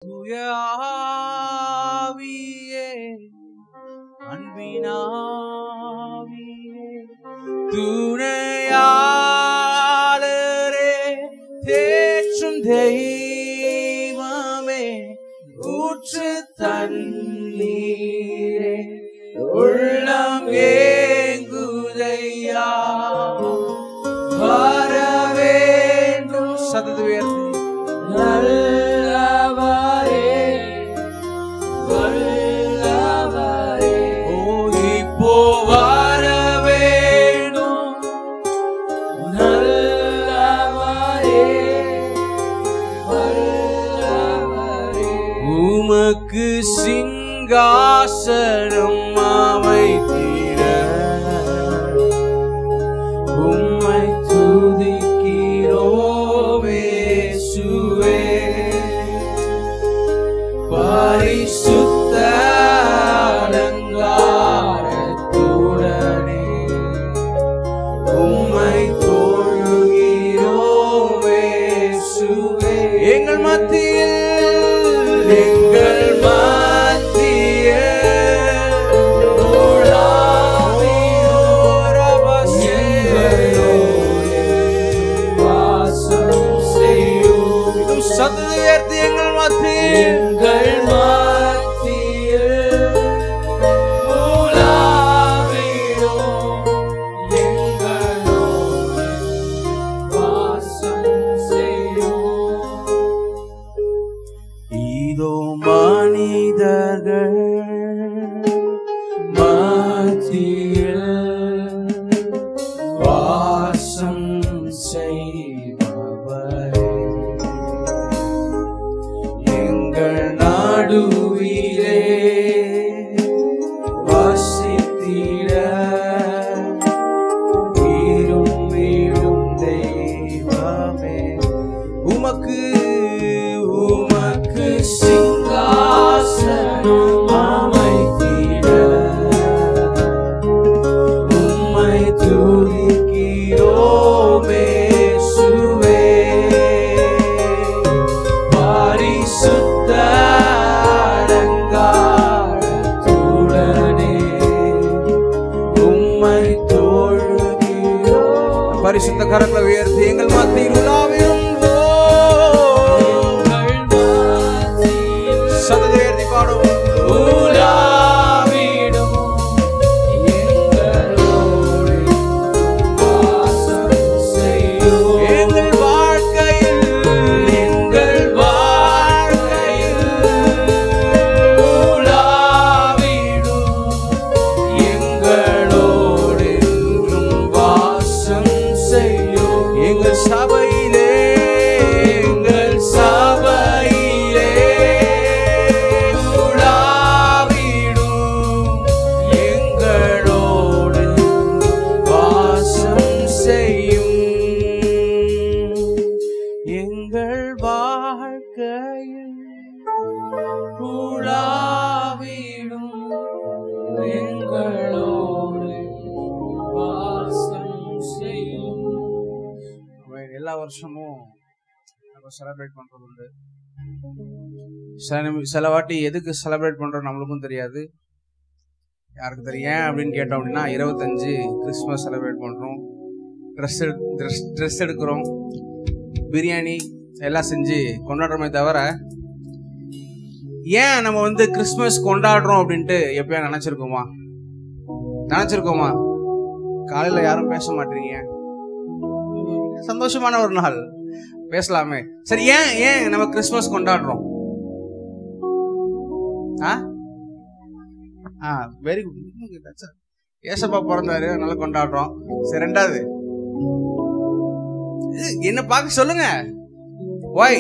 துயாவியே அன்பினாவியே துணையாளரே தேற்றும் தெய்வமே ஊற்று தண்ணீரே உள்ளம் ஏங்குதையா வர வேண்டும் சத்தத்தை உயர்த்தி நல்லவரே வல்லவரே ஓ இப்போ வர வேண்டும் நல்லவரே வல்லவரே உமக்கு சிங்காசனம் அமைத்திட உம்மை துதிக்கிறோமே இயேசுவே பரிசுத்த அலங்காரத்துடனே உம்மை தொழுகிறோமே இயேசுவே எங்கள் மத்தியில் பரிசுத்த கரங்களை உயர்த்தி எங்கள் மத்தியில் உலாவிடும் சத்தத்தை உயர்த்தி பாடும் உலாவிடும் எங்கள் வாழ்க்கையில் உலாவிடும் எங்களோடு எங்கள் சபையிலே உலாவிடும் எங்களோடு வாசம் செய்யும் எங்கள் வாழ்க்கையில் உலாவிடும் எங்களோடு வாசம் செய்யும். எல்லா வருஷமும் நம்ம செலிப்ரேட் பண்றது உண்டு. சில வாட்டி எதுக்கு செலிப்ரேட் பண்றோம் நம்மளுக்கும் தெரியாது. யாருக்கு தெரியும் அப்படின்னு கேட்டோம் அப்படின்னா 25 கிறிஸ்மஸ் செலிப்ரேட் பண்றோம், ட்ரெஸ் எடுக்கிறோம், பிரியாணி எல்லாம் செஞ்சு கொண்டாடுறோமே தவிர ஏன் நம்ம கிறிஸ்மஸ் கொண்டாடுறோம் அப்படின்ட்டு எப்பயா நினைச்சிருக்கோமா? காலையில யாரும் பேச மாட்டீங்க. சந்தோஷமான ஒரு நாள் பேசலாமே. சரி, ஏன் நம்ம கிறிஸ்மஸ் கொண்டாடுறோம்? Very good. ஏசப்பா பிறந்தாரு, அதனால கொண்டாடுறோம். சரி, ரெண்டாவது என்ன பார்க்க சொல்லுங்க. why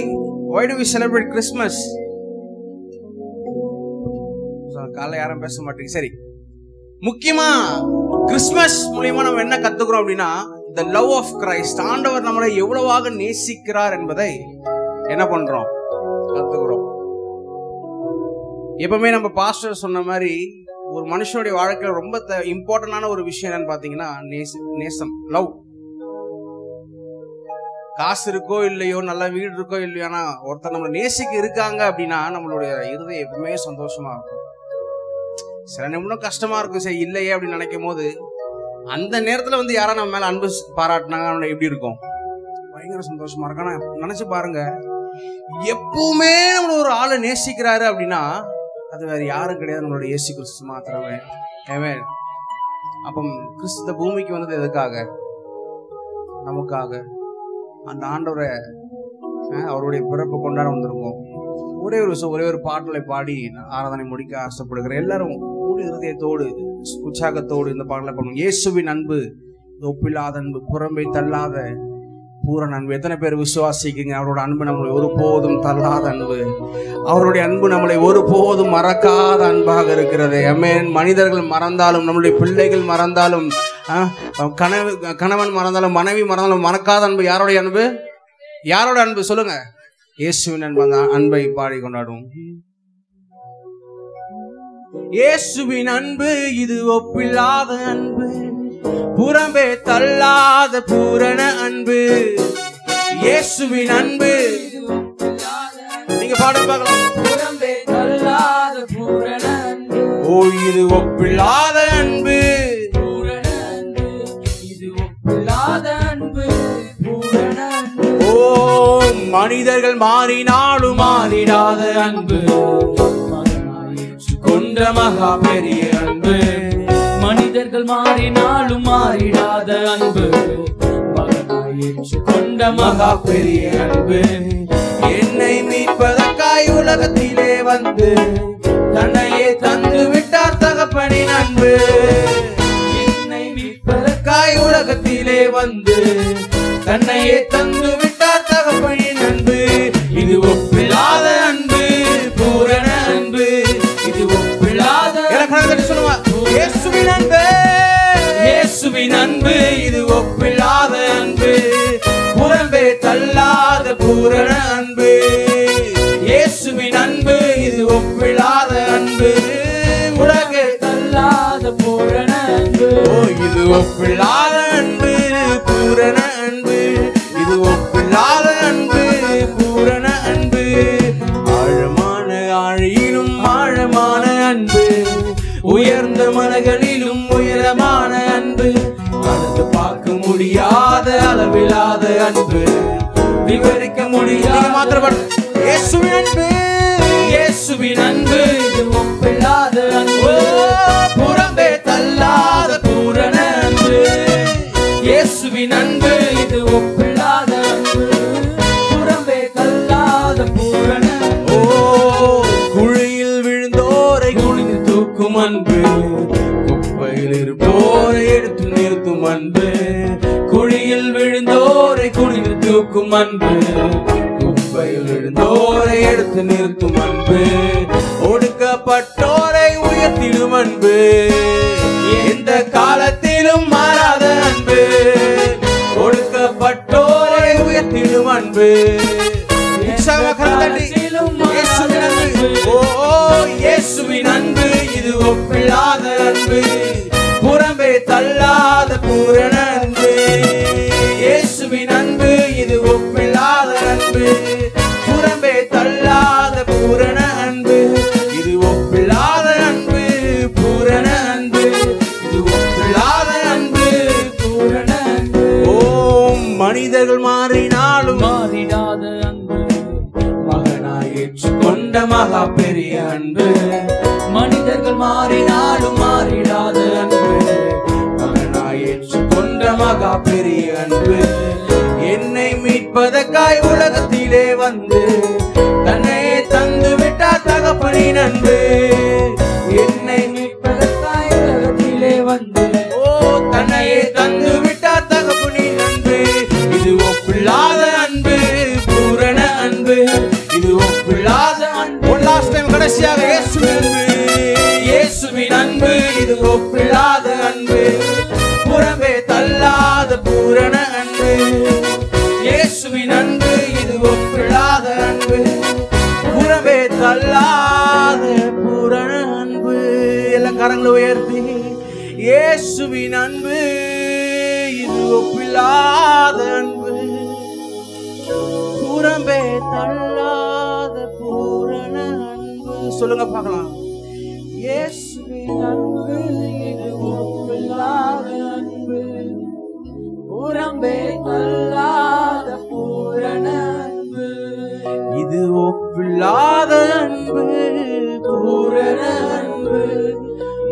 do we celebrate Christmas? காலையில யாரும் பேச மாட்டீங்க. சரி, முக்கியமா கிறிஸ்மஸ் மூலியமா நம்ம என்ன கத்துக்கிறோம் அப்படின்னா the love of Christ. ஆண்டவர் நம்மளை எவ்வளவாக நேசிக்கிறார் என்பதை என்ன பண்றோம்? கத்துக்கிறோம். எப்பவுமே நம்ம பாஸ்டர் சொன்ன மாதிரி ஒரு மனுஷனுடைய வாழ்க்கையில ரொம்ப இம்பார்ட்டன்டான ஒரு விஷயம் என்னன்னு பாத்தீங்கன்னா நேசம், லவ். காசு இருக்கோ இல்லையோ, நல்ல வீடு இருக்கோ இல்லையோ, ஆனா ஒருத்தர் நம்மளை நேசிக்க இருக்காங்க அப்படின்னா நம்மளுடைய இருதயம் எப்பவுமே சந்தோஷமா இருக்கும். சில நிமிடம் கஷ்டமா இருக்கும், சரி இல்லையே அப்படின்னு நினைக்கும் போது அந்த நேரத்துல வந்து யாரா நம்ம மேல அன்பு பாராட்டினாங்க எப்படி இருக்கும்? பயங்கர சந்தோஷமா இருக்கும். ஆனா நினைச்சு பாருங்க, எப்பவுமே நம்மள ஒரு ஆளை நேசிக்கிறாரு அப்படின்னா அது வேற யாரும் கிடையாது, நம்மளோட இயேசு கிறிஸ்து மாத்திரமே. ஆமென். அப்ப கிறிஸ்து பூமிக்கு வந்தது எதுக்காக? நமக்காக. அந்த ஆண்டவரை அவருடைய பிறப்பு கொண்டாட வந்திருக்கோம். ஒரே ஒரு பாடலை பாடி ஆராதனை முடிக்க ஆசைப்படுகிறேன். எல்லாரும் முழு இருதயத்தோடு உற்சாகத்தோடு இந்த பாடலை பண்ணுவோம். இயேசுவின் அன்பு ஒப்பில்லாத அன்பு, புறம்பை தள்ளாத பூரண அன்பு. எத்தனை பேர் விசுவாசிக்குங்க? அவரோட அன்பு நம்மளை ஒருபோதும் தள்ளாத அன்பு, அவருடைய அன்பு நம்மளை ஒருபோதும் மறக்காத அன்பாக இருக்கிறது. ஆமென். மனிதர்கள் மறந்தாலும், நம்மளுடைய பிள்ளைகள் மறந்தாலும், கணவன் மறந்தாலும், மனைவி மறந்தாலும் மறக்காத அன்பு யாருடைய அன்பு? யாரோட அன்பு சொல்லுங்க? இயேசுவின் அன்பு. அந்த அன்பை பாடி கொண்டாடுவோம். இயேசுவின் அன்பு இது ஒப்பில்லாத அன்பு, புறம்பே தள்ளாத பூரண அன்பு. இயேசுவின் அன்பு. நீங்க பாட பார்க்கலாம். புறம்பே தள்ளாத பூரண அன்பு. ஓ இது ஒப்பில்லாத அன்பு, பூரண அன்பு. இது ஒப்பில்லாத அன்பு, பூரண அன்பு. ஓ மனிதர்கள் மாறினாலும் மாறிடாத அன்பு, கொண்ட மகா பெரிய அன்பு. மனிதர்கள் மாறினாலும் மாறிடாத அன்பு, கொண்ட மகா பெரிய அன்பு. என்னை மீட்பதற்காய் உலகத்திலே வந்து தன்னையே தந்து விட்டார் தகப்பனின் அன்பு. என்னை மீட்பதற்காய் உலகத்திலே வந்து தன்னையே தந்து விட்டார் தகப்பனின் அன்பு. இது ஒப்பில்லாத அன்பு, பூரண அன்பு. இது ஒப்பில்லாத சொல்லுவா. இயேசுவின் அன்பு, இயேசுவின் அன்பு இது ஒப்பில்லாத அன்பு, புறம்பே தள்ளாத பூரண அன்பு. இயேசுவின் அன்பு இது ஒப்பில்லாத அன்பு, உலக தள்ளாத பூரண அன்பு. ஓ இது ஒப்பில்லாத அன்பு, பூரண அன்பு. இது ஒப்பில்லாத அன்பு, பூரண அன்பு. ஆழமான ஆழியிலும் ஆழமான அன்பு, உயர்ந்த மலைகளிலும் உயரமான அன்பு. அளந்து பார்க்க முடியாத அளவில்லாத அன்பு, விவரிக்க முடியாத மாத்திரம். இயேசுவின் அன்பு, இயேசுவின் அன்பு இது ஒப்பில்லாத அன்பு, புறம்பே தள்ளாத பூரண அன்பு. இயேசுவின் அன்பு இது ஒப்பில்லாத அன்பு, புறம்பே தள்ளாத பூரண. ஓ குழியில் விழுந்தோரை குனிந்து தூக்கும் அன்பு, குப்பையில் இருப்போரை எடுத்து நிறுத்தும் அன்பு. குழியில் விழுந்தோரை குனிந்து தூக்கும் அன்பு, குப்பையில் விழுந்தோரை எடுத்து நிறுத்தும் அன்பு. ஒடுக்கப்பட்டோரை உயர்த்திடும் அன்பு, எந்த காலத்திலும் மாறாத அன்பு. ஒடுக்கப்பட்டோரை உயர்த்திடும் அன்பு, இயேசுவின் அன்பு இது ஒப்பில்லாத அன்பு, புறம்பே தள்ளாத பூரண அன்பு. இயேசுவின் அன்பு இது ஒப்பில்லாத அன்பு, புறம்பே தள்ளாத பூரண அன்பு. இது ஒப்பில்லாத அன்பு, பூரண அன்பு. இது ஒப்பில்லாத அன்பு, பூரண அன்பு. ஓம் மனிதர்கள் மாறினாலும் மாறிடாத அன்பு, மகனாய் ஏற்றுக்கொண்ட மகா பெரிய அன்பு. மனிதர்கள் மாறினாலும் மாறிடாத அன்பு, மகனாய் ஏற்றுக்கொண்ட மகா பெரிய அன்பு. என்னை மீட்பதற்காய் உலகத்திலே வந்து தன்னையே தந்து விட்டார் தகப்பனின் அன்பு. என்னை மீட்பதற்காய் உலகத்திலே வந்து ஓ தன்னையே தந்து விட்டார் தகப்பனின் அன்பு. இது ஒப்பில்லாத அன்பு, பூரண அன்பு. இது ஒப்பில்லாத அன்பு. ஒரு லாஸ்ட் டைம் கடைசியாக இயேசுவின் அன்பு, இயேசுவின் அன்பு இது ஒப்பில்லாத அன்பு, புறம்பே தள்ளாத பூரண அன்பு. இயேசுவின் அன்பு இது ஒப்பில்லாத அன்பு, புறம்பே தள்ளாத பூரண அன்பு. எல்லா கரங்களை உயர்த்தி இயேசுவின் அன்பு இது ஒப்பில்லாத அன்பு, புறம்பே தள்ளாத பூரண அன்பு. சொல்லுங்க பார்க்கலாம். இயேசுவின் அன்பு இது ஒப்பில்லாத அன்பு, புறம்பே தள்ளாத பூரண அன்பு. இது ஒப்பில்லாத அன்பு, பூரண அன்பு.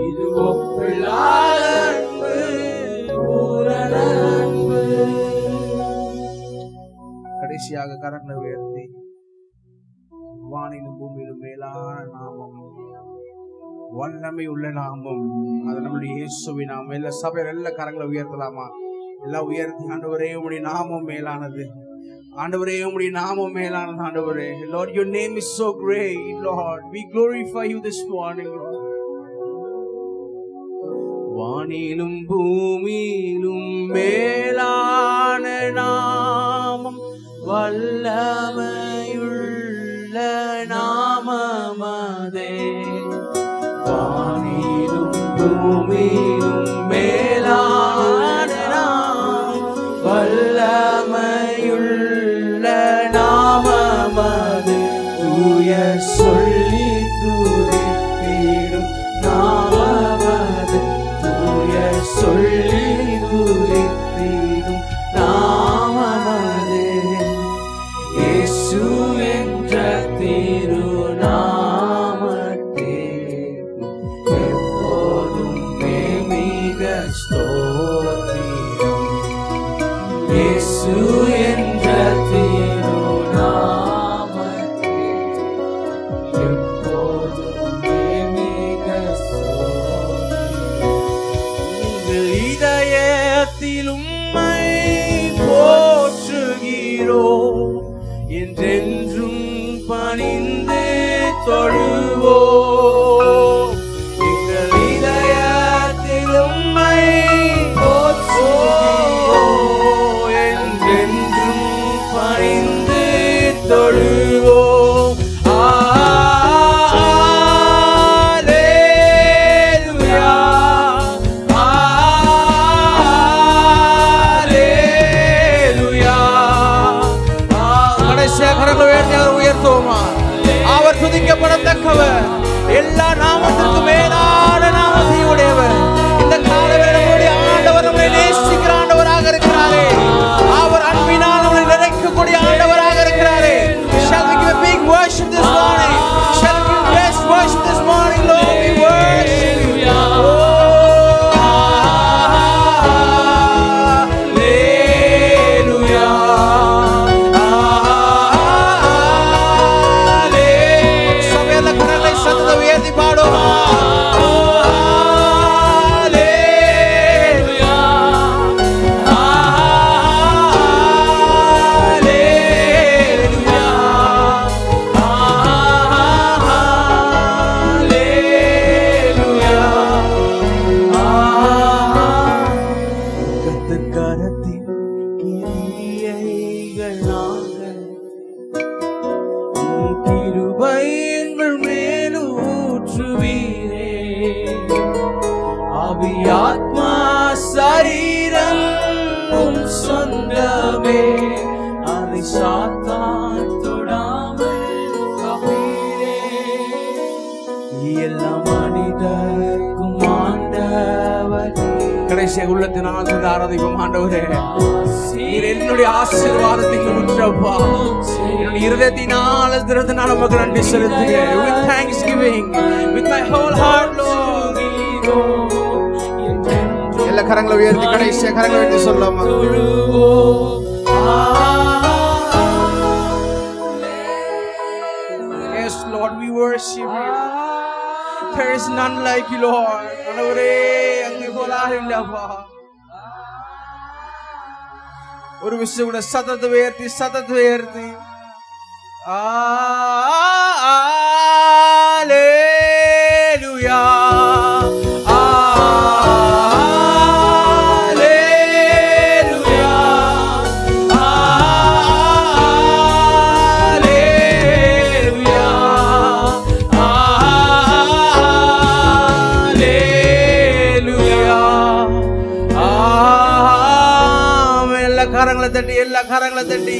இது ஒப்பில்லாத அன்பு, பூரண அன்பு. கடைசியாக கரங்களை உயர்த்தி வானிலும் பூமியிலும் மேலான நாமம், வல்லமை உள்ள நாமம், அது நம்முடைய இயேசுவின் நாமம். எல்லா சபையில எல்லா கரங்களை உயர்த்தலாமா? எல்லாம் உயர்த்தி, ஆண்டவரே உம்முடைய நாமம் மேலானது, ஆண்டவரே உம்முடைய நாமம் மேலானது. ஆண்டவரே, Lord, your name is so great, Lord. We glorify you this morning, Lord. வானிலும் பூமியிலும் மேலான நாமம், வல்லமையுள்ள நாமமதே. வானிலும் பூமியிலும் மேலான நாமம், வல்லமையுள்ள நாமமதே. தூய சொல்லி துதித்திடும் நாமமதே, தூய சொல்லி துதித்திடும் நாமமதே. இயேசு என்ற திருநாமத்தே எப்போதும் மிக ஸ்தோத்திரம். இயேசு என்ற திருநாமத்தே எப்போதும் மிக ஸ்தோத்திரம். உங்கள் இதயத்தில் உம்மை போற்றுகிறோம், என்றென்றும் பணிந்து தொழுவோம். எங்கள் இதயத்தில் உம்மை போற்றுவோம், என்றென்றும் பணிந்து தொழுவோம். அல்லேலூயா, அல்லேலூயா. கடைசியாக கரங்களை உயர்த்தி அவர் உயர்த்துவோமா? அவர் துதிக்கப்படத்தக்கவர், எல்லா நாமத்திற்கு மேலான நாமத்தை உடையவர். இந்த காலவேளை நம்முடைய ஆண்டவர் நம்மை நேசிக்கிற ஆண்டவராக இருக்கிறாரே, அவர் அன்பினால் நம்மை நிறைக்கக்கூடிய ஆண்டவராக இருக்கிறாரே. Shall we give a big worship this morning? Shall we give best worship this morning, Lord? We worship you. ஆத்மா சரீரம் உம் சொந்தமே, அதை சாத்தான் தொடாமல் காப்பீரே. எல்லா மனிதர்க்கும் ஆண்டவர். கடைசியாக உள்ளத்தின் ஆழ்ந்த ஆராதிக்கும் ஆண்டவரே, நீர் என்னுடைய ஆசீர்வாதத்துக்கு உற்றப்பா. என்னுடைய இருதயத்தினால் திறந்து நான் நமக்கு நன்றி செலுத்துகிறேன். With thanksgiving, with my whole heart, Lord. எல்லா கரங்களை உயர்த்தி கடைசியாக கரங்களை உயர்த்தி சொல்லலாமா? Yes, Lord, we worship you. There is none like you, Lord. ஆண்டவரே, அங்கே போல இல்லப்பா. ஒரு விஷயம் கூட சத்தத்தை உயர்த்தி Alleluia. எல்லா கரங்களை தட்டி